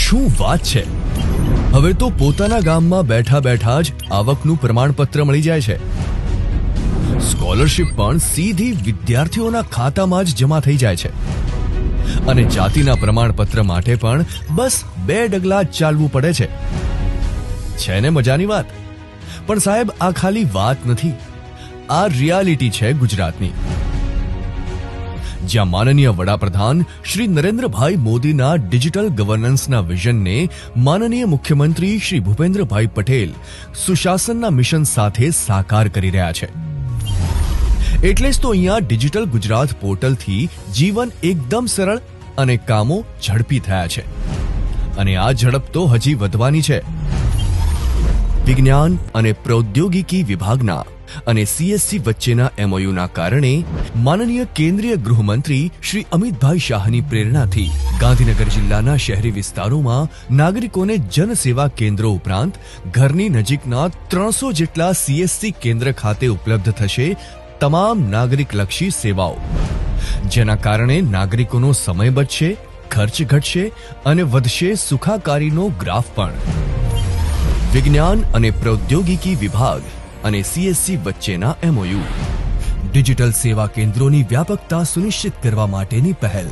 શું વાત છે! હવે તો પોતાના ગામમાં બેઠા બેઠા જ આવકનું પ્રમાણપત્ર મળી જાય છે. સ્કોલરશિપ પણ સીધી વિદ્યાર્થીઓના ખાતામાં જ જમા થઈ જાય છે. અને જાતિના પ્રમાણપત્ર માટે પણ બસ 2 ડગલા જ ચાલવું પડે છે. છે ને મજાની વાત? પણ સાહેબ, આ ખાલી વાત નથી, આ રિયાલિટી છે ગુજરાતની, જ્યાં માનનીય વડાપ્રધાન શ્રી નરેન્દ્રભાઈ મોદીના ડિજિટલ ગવર્નન્સના વિઝનને માનનીય મુખ્યમંત્રી શ્રી ભૂપેન્દ્રભાઈ પટેલ સુશાસનના મિશન સાથે સાકાર કરી રહ્યા છે. એટલે જ તો અહીંયા ડિજિટલ ગુજરાત પોર્ટલથી જીવન એકદમ સરળ અને કામો ઝડપી થયા છે. અને આ ઝડપ તો હજી વધવાની છે. વિજ્ઞાન અને પ્રૌદ્યોગિકી વિભાગના અને સીએસસી વચ્ચેના એમઓયુના કારણે માનનીય કેન્દ્રીય ગૃહમંત્રી શ્રી અમિતભાઈ શાહની પ્રેરણાથી ગાંધીનગર જિલ્લાના શહેરી વિસ્તારોમાં નાગરિકોને જનસેવા કેન્દ્રો ઉપરાંત ઘરની નજીકના 300 જેટલા સીએસસી કેન્દ્ર ખાતે ઉપલબ્ધ થશે તમામ નાગરિકલક્ષી સેવાઓ, જેના કારણે નાગરિકોનો સમય બચશે, ખર્ચ ઘટશે અને વધશે સુખાકારીનો ગ્રાફ પણ. વિજ્ઞાન અને પ્રૌદ્યોગિકી વિભાગ અને સીએસસી વચ્ચેના એમઓયુ ડિજિટલ સેવા કેન્દ્રોની વ્યાપકતા સુનિશ્ચિત કરવા માટેની પહેલ.